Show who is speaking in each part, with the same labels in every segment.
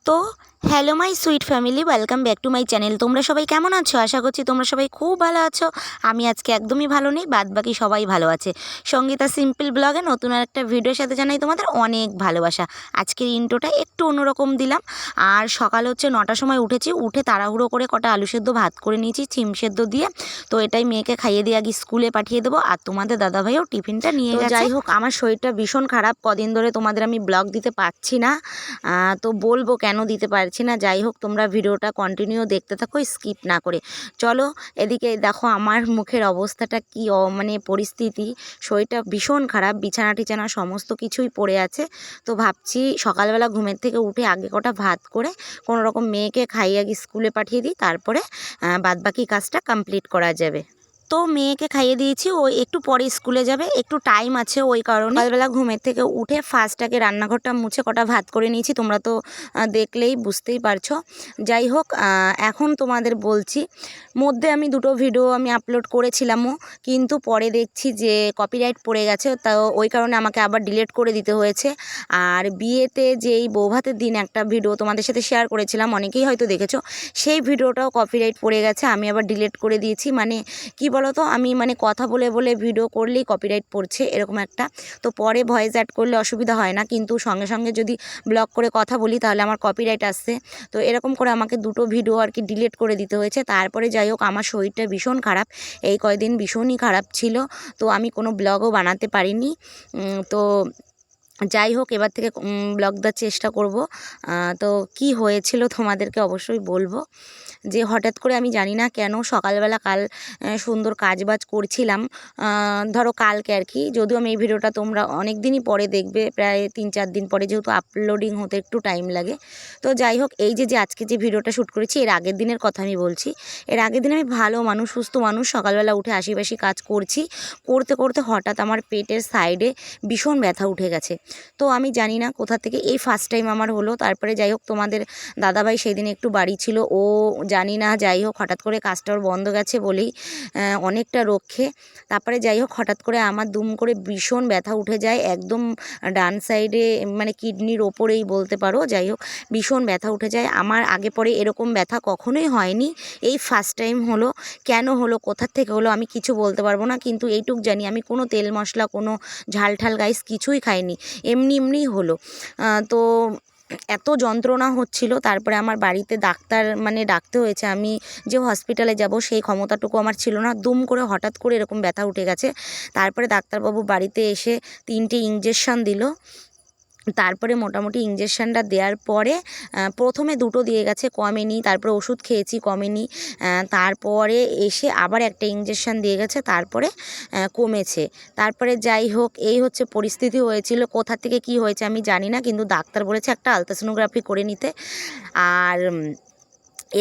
Speaker 1: তো hello my sweet family, welcome back to my channel. তোমরা সবাই কেমন আছো? আশা করছি তোমরা সবাই খুব ভালো আছো। আমি আজকে একদমই ভালো নেই, বাদবাকি সবাই ভালো আছে। সঙ্গীতা সিম্পল ব্লগে নতুন আর একটা ভিডিওর সাথে জানাই তোমাদের অনেক ভালোবাসা। আজকের ইন্ট্রোটা একটু অন্যরকম দিলাম। আর সকাল হচ্ছে 9টার সময় উঠেছি, উঠে তাড়াহুড়ো করে কটা আলু সেদ্ধ ভাত করে নিয়েছি সিম সেদ্ধ দিয়ে। তো এটাই মেয়েকে খাইয়ে দিয়ে আগে স্কুলে পাঠিয়ে দেবো, আর তোমাদের দাদাভাইও টিফিনটা নিয়ে গেছে। যাই হোক, আমার শরীরটা ভীষণ খারাপ, কদিন ধরে তোমাদের আমি ব্লগ দিতে পারছি না। তো বলবো কেন দিতে পারছি না। যাই হোক, তোমরা ভিডিওটা কন্টিনিউ দেখতে থাকো, স্কিপ না করে। চলো, এদিকে দেখো আমার মুখের অবস্থাটা কি, মানে পরিস্থিতি। শরীরটা ভীষণ খারাপ, বিছানা টিছানা সমস্ত কিছুই পড়ে আছে। তো ভাবছি সকালবেলা ঘুমের থেকে উঠে আগে কটা ভাত করে কোনো রকম মেয়েকে খাইয়ে আগে স্কুলে পাঠিয়ে দিই, তারপরে বাদবাকি কাজটা কমপ্লিট করা যাবে। তো মেয়েকে খাইয়ে দিয়েছি, ও একটু পরে স্কুলে যাবে, একটু টাইম আছে, ওই কারণে সকালবেলা ঘুমের থেকে উঠে ফার্স্টটাকে রান্নাঘরটা মুছে কটা ভাত করে নিয়েছি। তোমরা তো দেখলেই বুঝতেই পারছো। যাই হোক, এখন তোমাদের বলছি, মধ্যে আমি দুটো ভিডিও আমি আপলোড করেছিলামও, কিন্তু পরে দেখছি যে কপিরাইট পড়ে গেছে, তো ওই কারণে আমাকে আবার ডিলিট করে দিতে হয়েছে। আর বিয়েতে যেই বৌভাতের দিন একটা ভিডিও তোমাদের সাথে শেয়ার করেছিলাম, অনেকেই হয়তো দেখেছো, সেই ভিডিওটাও কপিরাইট পড়ে গেছে, আমি আবার ডিলিট করে দিয়েছি। মানে কি বলো তো, আমি মানে কথা বলে বলে ভিডিও করলেই কপিরাইট পড়ছে এরকম একটা। তো পরে ভয়েস অ্যাড করলে অসুবিধা হয় না, কিন্তু সঙ্গে সঙ্গে যদি ব্লগ করে কথা বলি তাহলে আমার কপিরাইট আসছে। তো এরকম করে আমাকে দুটো ভিডিও আর কি ডিলিট করে দিতে হয়েছে। তারপরে যাই হোক, আমার শরীরটা ভীষণ খারাপ, এই কয়দিন ভীষণই খারাপ ছিল, তো আমি কোনো ব্লগও বানাতে পারিনি। তো যাই হোক, এবার থেকে ব্লগ দেওয়ার চেষ্টা করব। তো কি হয়েছিল তোমাদেরকে অবশ্যই বলবো। যে হঠাৎ করে আমি জানি না কেন সকালবেলা কাল সুন্দর কাজবাজ করছিলাম, ধরো কালকে আর কি, যদিও আমি এই ভিডিওটা তোমরা অনেক দিনই পরে দেখবে, প্রায় 3-4 দিন পরে, যেহেতু আপলোডিং হতে একটু টাইম লাগে। তো যাই হোক, এই যে আজকে যে ভিডিওটা শ্যুট করেছি, এর আগের দিনের কথা আমি বলছি। এর আগের দিন আমি ভালো মানুষ, সুস্থ মানুষ, সকালবেলা উঠে আশিপাশি কাজ করছি, করতে করতে হঠাৎ আমার পেটের সাইডে ভীষণ ব্যথা উঠে গেছে। তো আমি জানি না কোথা থেকে, এই ফার্স্ট টাইম আমার হলো। তারপরে যাই হোক, তোমাদের দাদাভাই সেদিন একটু বাড়ি ছিল, ও জানি না, যাই হোক হঠাৎ করে কাজটা ওর বন্ধ গেছে বলেই অনেকটা রক্ষে। তারপরে যাই হোক, হঠাৎ করে আমার দুম করে ভীষণ ব্যথা উঠে যায়, একদম ডান সাইডে, মানে কিডনির ওপরেই বলতে পারো। যাই হোক, ভীষণ ব্যথা উঠে যায় আমার। আগে পরে এরকম ব্যথা কখনোই হয়নি, এই ফার্স্ট টাইম হলো। কেন হলো, কোথার থেকে হলো, আমি কিছু বলতে পারবো না, কিন্তু এইটুক জানি আমি কোনো তেল মশলা, কোনো ঝাল ঠাল গাইস কিছুই খাইনি, এমনি এমনিই হলো। তো এত যন্ত্রণা হচ্ছিল, তারপরে আমার বাড়িতে ডাক্তার মানে ডাকতে হয়েছে। আমি যে হসপিটালে যাব সেই ক্ষমতাটুকু আমার ছিল না, দুম করে হঠাৎ করে এরকম ব্যথা উঠে গেছে। তারপরে ডাক্তারবাবু বাড়িতে এসে 3টে ইঞ্জেকশন দিল। তারপরে মোটামুটি ইঞ্জেকশানটা দেওয়ার পরে প্রথমে দুটো দিয়ে গেছে, কমেনি, তারপরে ওষুধ খেয়েছি, কমেনি, তারপরে এসে আবার একটা ইঞ্জেকশান দিয়ে গেছে, তারপরে কমেছে। তারপরে যাই হোক, এই হচ্ছে পরিস্থিতি হয়েছিল। কোথা থেকে কি হয়েছে আমি জানি না, কিন্তু ডাক্তার বলেছে একটা আলট্রাসোনোগ্রাফি করে নিতে। আর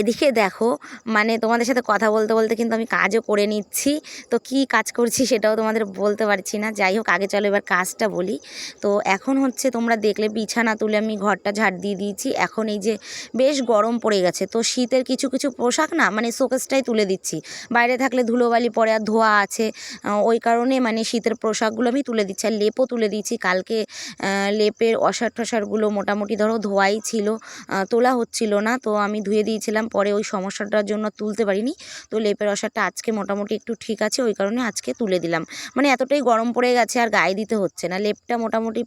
Speaker 1: এদিকে দেখো, মানে তোমাদের সাথে কথা বলতে বলতে কিন্তু আমি কাজও করে নিচ্ছি। তো কি কাজ করছি সেটাও তোমাদের বলতে পারছি না। যাই হোক, আগে চলো এবার কাজটা বলি। তো এখন হচ্ছে, তোমরা দেখলে বিছানা তুলে আমি ঘরটা ঝাড় দিয়ে দিয়েছি। এখন এই যে বেশ গরম পড়ে গেছে, তো শীতের কিছু কিছু পোশাক না, মানে শোকেসটাই তুলে দিচ্ছি। বাইরে থাকলে ধুলোবালি পড়ে আর ধোয়া আছে, ওই কারণে মানে শীতের পোশাকগুলো আমি তুলে দিচ্ছি। আর লেপও তুলে দিয়েছি, কালকে লেপের অসার টসারগুলো মোটামুটি ধরো ধোয়াই ছিল, তোলা হচ্ছিল না, তো আমি ধুয়ে দিয়েছিলাম। পরে ওই সমস্যাটার জন্য তুলতে পারিনি। তো লেপের অসারটা আজকে মোটামুটি একটু ঠিক আছে, ওই কারণে আজকে তুলে দিলাম। মানে এতটাই গরম পড়ে গেছে আর গায়ে দিতে হচ্ছে না, লেপটা মোটামুটি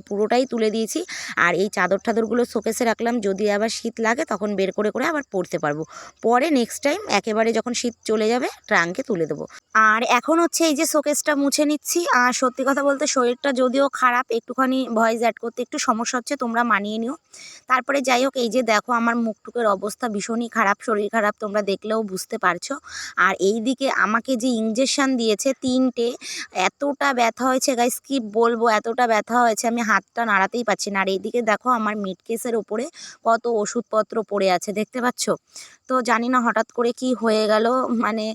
Speaker 1: পুরোটাই তুলে দিয়েছি। আর এই চাদর টাদরগুলো শোকেসে রাখলাম, যদি আবার শীত লাগে তখন বের করে করে আবার পরতে পারবো। পরে নেক্সট টাইম একেবারে যখন শীত চলে যাবে ট্রাঙ্কে তুলে দেবো। আর এখন হচ্ছে এই যে শোকেসটা মুছে নিচ্ছি। আর সত্যি কথা বলতে শরীরটা যদিও খারাপ, একটুখানি ভয়েস অ্যাড করতে একটু সমস্যা হচ্ছে, তোমরা মানিয়ে নিও। তারপরে যাই হোক, এই যে দেখো আমার মুখটুকের অবস্থা ভীষণই খারাপ, শরীর খারাপ, তোমরা দেখলেও বুঝতে পারছো। আর এই দিকে আমাকে যে ইঞ্জেকশন দিয়েছে 3টে, এতটা ব্যথা হয়েছে গাইস, কি বলবো, এতটা ব্যথা হয়েছে আমি হাতটা নাড়াতেই পারছি না। আর এইদিকে দেখো আমার মিট কেসের ওপরে কত ওষুধপত্র পড়ে আছে, দেখতে পাচ্ছ। তো জানি না হঠাৎ করে কি হয়ে গেল, মানে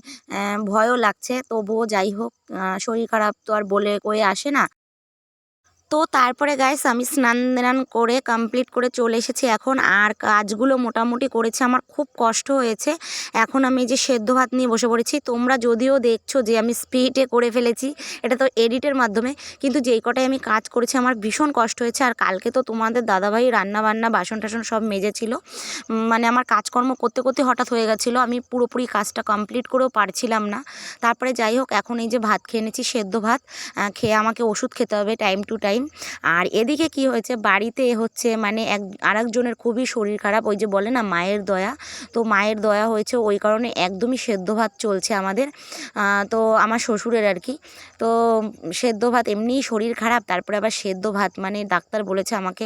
Speaker 1: ভয়ও লাগছে, তবুও যাই হোক, শরীর খারাপ তো আর বলে কয়ে আসে না। তো তারপরে গাইস আমি স্নান দান করে কমপ্লিট করে চলে এসেছি এখন। আর কাজগুলো মোটামুটি করেছি, আমার খুব কষ্ট হয়েছে। এখন আমি এই যে সেদ্ধ ভাত নিয়ে বসে পড়েছি। তোমরা যদিও দেখছো যে আমি স্পিডে করে ফেলেছি, এটা তো এডিটের মাধ্যমে, কিন্তু যেই কটাই আমি কাজ করেছি আমার ভীষণ কষ্ট হয়েছে। আর কালকে তো তোমাদের দাদাভাই রান্না বান্না বাসন টাসন সব মেজেছিল, মানে আমার কাজকর্ম করতে করতে হঠাৎ হয়ে গেছিলো, আমি পুরোপুরি কাজটা কমপ্লিট করেও পারছিলাম না। তারপরে যাই হোক, এখন এই যে ভাত খেয়ে নিয়েছি, সেদ্ধ ভাত খেয়ে আমাকে ওষুধ খেতে হবে টাইম টু টাইম। আর এদিকে কি হয়েছে, বাড়িতে হচ্ছে মানে আরেকজনের খুবই শরীর খারাপ, ওই যে বলে না মায়ের দয়া, তো মায়ের দয়া হয়েছে, ওই কারণে একদমই সেদ্ধ ভাত চলছে আমাদের। তো আমার শ্বশুরের আর কি। তো সেদ্ধ ভাত, এমনিই শরীর খারাপ, তারপরে আবার সেদ্ধ ভাত, মানে ডাক্তার বলেছে আমাকে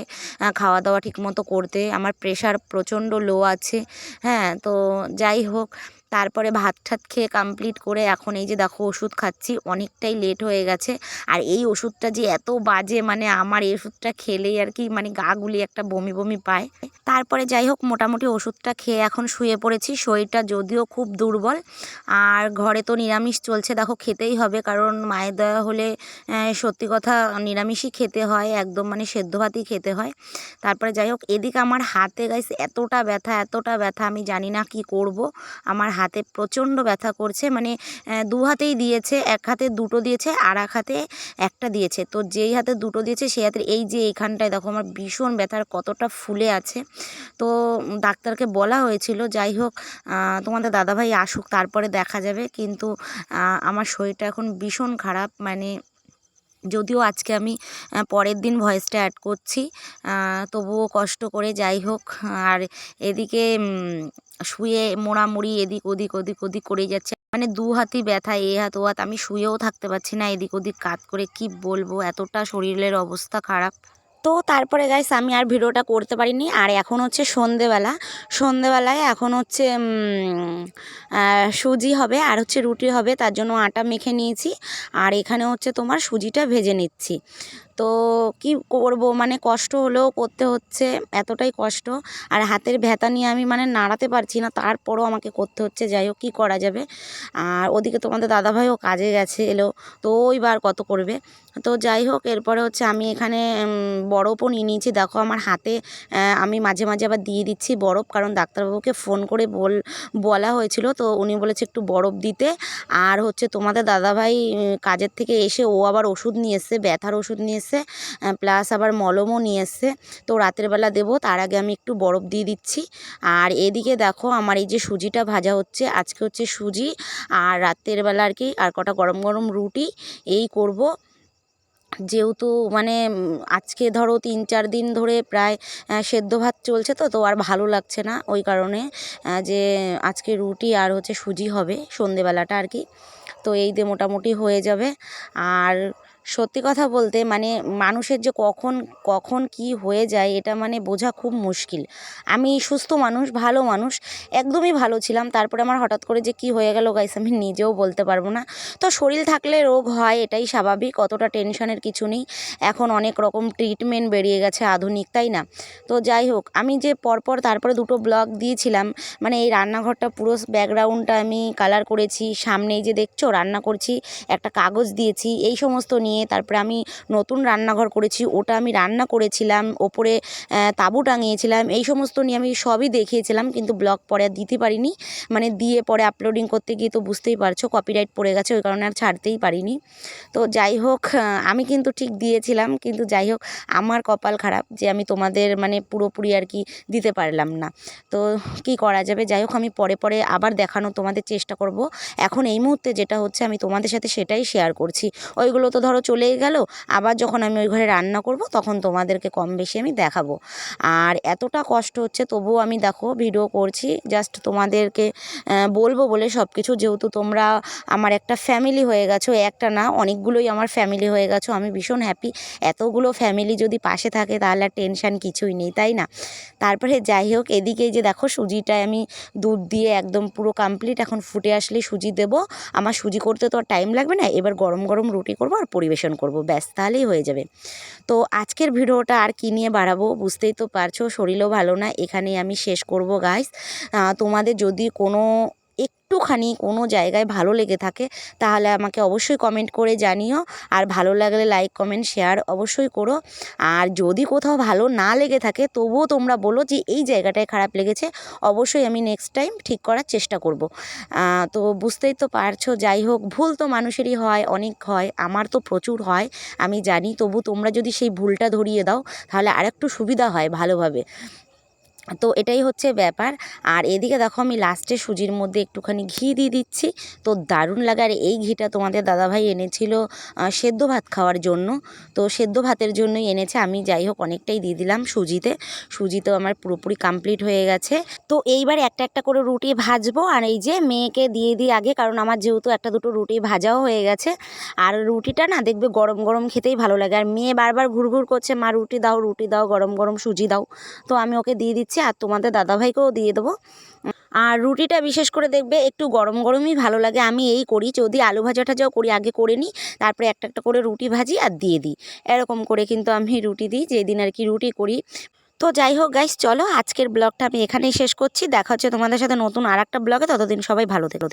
Speaker 1: খাওয়া দাওয়া ঠিকমতো করতে। আমার প্রেশার প্রচণ্ড লো আছে, হ্যাঁ। তো যাই হোক, তারপরে ভাত ঠাত খেয়ে কমপ্লিট করে এখন এই যে দেখো ওষুধ খাচ্ছি, অনেকটাই লেট হয়ে গেছে। আর এই ওষুধটা যে এত বাজে, মানে আমার এই ওষুধটা খেলেই আর কি মানে গা গুলিয়ে একটা বমি বমি পায়। তারপরে যাই হোক, মোটামুটি ওষুধটা খেয়ে এখন শুয়ে পড়েছি। শরীরটা যদিও খুব দুর্বল, আর ঘরে তো নিরামিষ চলছে, দেখো খেতেই হবে, কারণ মায়ের দয়া হলে সত্যি কথা নিরামিষই খেতে হয়, একদম মানে সেদ্ধ ভাতই খেতে হয়। তারপরে যাই হোক, এদিকে আমার হাতে গাইস এতটা ব্যথা, এতটা ব্যথা, আমি জানি না কি করব। আমার হাতে প্রচণ্ড ব্যথা করছে, মানে দু হাতেই দিয়েছে, এক হাতে দুটো দিয়েছে আর এক হাতে একটা দিয়েছে। তো যেই হাতে দুটো দিয়েছে সেই হাতের এই যে এইখানটায় দেখো আমার ভীষণ ব্যথার কতটা ফুলে আছে। তো ডাক্তারকে বলা হয়েছিল, যাই হোক তোমাদের দাদাভাই আসুক তারপরে দেখা যাবে, কিন্তু আমার শরীরটা এখন ভীষণ খারাপ। মানে যদিও আজকে আমি পরের দিন ভয়েসটা অ্যাড করছি, তবুও কষ্ট করে, যাই হোক। আর এদিকে শুয়ে মোড়ামুড়ি এদিক ওদিক ওদিক ওদিক করেই যাচ্ছে, মানে দু হাতই ব্যথা, এ হাত ও হাত, আমি শুয়েও থাকতে পারছি না, এদিক ওদিক কাত করে, কি বলবো, এতটা শরীরের অবস্থা খারাপ। তো তারপরে গাইস আমি আর ভিডিওটা করতে পারিনি। আর এখন হচ্ছে সন্ধেবেলায় এখন হচ্ছে সুজি হবে আর হচ্ছে রুটি হবে, তার জন্য আটা মেখে নিয়েছি। আর এখানে হচ্ছে তোমার সুজিটা ভেজে নিচ্ছি। তো কি করব, মানে কষ্ট হলেও করতে হচ্ছে, এতটাই কষ্ট। আর হাতের ব্যথা নিয়ে আমি মানে নাড়াতে পারছি না, তারপরও আমাকে করতে হচ্ছে, যাই হোক কী করা যাবে। আর ওদিকে তোমাদের দাদাভাইও কাজে গেছে, এলো, তো ওই বার কত করবে। তো যাই হোক, এরপরে হচ্ছে আমি এখানে বরফও নিয়ে নিয়েছি, দেখো আমার হাতে আমি মাঝে মাঝে আবার দিয়ে দিচ্ছি বরফ, কারণ ডাক্তারবাবুকে ফোন করে বলা হয়েছিল, তো উনি বলেছে একটু বরফ দিতে। আর হচ্ছে তোমাদের দাদাভাই কাজের থেকে এসে ও আবার ওষুধ নিয়ে এসছে, ব্যথার ওষুধ নিয়ে এসছে, প্লাস আবার মলমও নিয়ে এসছে, তো রাতের বেলা দেবো, তার আগে আমি একটু বরফ দিয়ে দিচ্ছি। আর এদিকে দেখো আমার এই যে সুজিটা ভাজা হচ্ছে, আজকে হচ্ছে সুজি আর রাতের বেলা আর কি আর কটা গরম গরম রুটি এই করব। যেহেতু মানে আজকে ধরো 3-4 দিন ধরে প্রায় সেদ্ধ ভাত চলছে, তো আর ভালো লাগছে না, ওই কারণে যে আজকে রুটি আর হচ্ছে সুজি হবে সন্ধেবেলাটা আর কি। তো এই দিয়ে মোটামুটি হয়ে যাবে। আর সত্যি কথা বলতে মানে মানুষের যে কখন কখন কি হয়ে যায় এটা মানে বোঝা খুব মুশকিল। আমি সুস্থ মানুষ, ভালো মানুষ, একদমই ভালো ছিলাম, তারপরে আমার হঠাৎ করে যে কি হয়ে গেল গাইস আমি নিজেও বলতে পারবো না। তো শরীর থাকলে রোগ হয়, এটাই স্বাভাবিক, অতটা টেনশনের কিছু নেই। এখন অনেক রকম ট্রিটমেন্ট বেরিয়ে গেছে আধুনিক, তাই না? তো যাই হোক, আমি যে পরপর তারপরে দুটো ব্লগ দিয়েছিলাম, মানে এই রান্নাঘরটা পুরো ব্যাকগ্রাউন্ডটা আমি কালার করেছি, সামনেই যে দেখছো রান্না করছি, একটা কাগজ দিয়েছি, এই সমস্ত নিয়ে। তারপরে আমি নতুন রান্নাঘর করেছি, ওটা আমি রান্না করেছিলাম, ওপরে তাঁবু টাঙিয়েছিলাম, এই সমস্ত নিয়ে আমি সবই দেখিয়েছিলাম, কিন্তু ব্লগ পরে আর দিতে পারিনি, মানে দিয়ে পরে আপলোডিং করতে গিয়ে তো বুঝতেই পারছো কপিরাইট পড়ে গেছে, ওই কারণে আর ছাড়তেই পারিনি। তো যাই হোক, আমি কিন্তু ঠিক দিয়েছিলাম, কিন্তু যাই হোক আমার কপাল খারাপ যে আমি তোমাদের মানে পুরোপুরি আর কি দিতে পারলাম না। তো কি করা যাবে, যাই হোক আমি পরে পরে আবার দেখানো তোমাদের চেষ্টা করব। এখন এই মুহূর্তে যেটা হচ্ছে আমি তোমাদের সাথে সেটাই শেয়ার করছি, ওইগুলো তো ধরো চলেই গেল, আবার যখন আমি ওই ঘরে রান্না করব তখন তোমাদেরকে কম বেশি আমি দেখাবো। আর এতটা কষ্ট হচ্ছে তবুও আমি দেখো ভিডিও করছি, জাস্ট তোমাদেরকে বলবো বলে সব কিছু, যেহেতু তোমরা আমার একটা ফ্যামিলি হয়ে গেছো, একটা না অনেকগুলোই আমার ফ্যামিলি হয়ে গেছো, আমি ভীষণ হ্যাপি। এতগুলো ফ্যামিলি যদি পাশে থাকে তাহলে আর টেনশান কিছুই নেই, তাই না? তারপরে যাই হোক, এদিকে যে দেখো সুজিটায় আমি দুধ দিয়ে একদম পুরো কমপ্লিট, এখন ফুটে আসলে সুজি দেব। আমার সুজি করতে তো আর টাইম লাগবে না, এবার গরম গরম রুটি করব আর পরিবেশন করব, ব্যাস তাহলেই হয়ে যাবে। তো আজকের ভিডিওটা আর কি নিয়ে বাড়াবো, বুঝতেই তো পারছো, শরীরও ভালো না, এখানেই আমি শেষ করব গাইস। তোমাদের যদি কোনো একটুখানি কোনো জায়গায় ভালো লেগে থাকে তাহলে আমাকে অবশ্যই কমেন্ট করে জানিও। আর ভালো লাগলে লাইক কমেন্ট শেয়ার অবশ্যই করো। আর যদি কোথাও ভালো না লেগে থাকে তবুও তোমরা বলো যে এই জায়গাটায় খারাপ লেগেছে, অবশ্যই আমি নেক্সট টাইম ঠিক করার চেষ্টা করব। তো বুঝতেই তো পারছো, যাই হোক ভুল তো মানুষেরই হয়, অনেক হয়, আমার তো প্রচুর হয় আমি জানি। তবু তোমরা যদি সেই ভুলটা ধরিয়ে দাও তাহলে আরেকটু সুবিধা হয় ভালোভাবে। তো এটাই হচ্ছে ব্যাপার। আর এদিকে দেখো আমি লাস্টে সুজির মধ্যে একটুখানি ঘি দিয়ে দিচ্ছি, তো দারুণ লাগে। আর এই ঘিটা তোমাদের দাদাভাই এনেছিল সেদ্ধ ভাত খাওয়ার জন্য, তো সেদ্ধ ভাতের জন্যই এনেছে। আমি যাই হোক অনেকটাই দিয়ে দিলাম সুজিতে। সুজি তো আমার পুরোপুরি কমপ্লিট হয়ে গেছে। তো এইবার একটা একটা করে রুটি ভাজবো, আর এই যে মেয়েকে দিয়ে দিই আগে, কারণ আমার যেহেতু একটা দুটো রুটি ভাজাও হয়ে গেছে। আর রুটিটা না দেখবে গরম গরম খেতেই ভালো লাগে। আর মেয়ে বারবার ঘুরঘুর করছে, মা রুটি দাও গরম গরম সুজি দাও। তো আমি ওকে দিয়ে দিচ্ছি, আর তোমাদের দাদাভাইকেও দিয়ে দেবো। আর রুটিটা বিশেষ করে দেখবে একটু গরম গরমই ভালো লাগে। আমি এই করি, যদি আলু ভাজা টাজাও করি আগে করে নিই, তারপরে একটা একটা করে রুটি ভাজি আর দিয়ে দিই। এরকম করে কিন্তু আমি রুটি দিই যেদিন আর কি রুটি করি। তো যাই হোক গাইস, চলো আজকের ব্লগটা আমি এখানেই শেষ করছি। দেখা হচ্ছে তোমাদের সাথে নতুন আর একটা ব্লগে। ততদিন সবাই ভালো থেকো।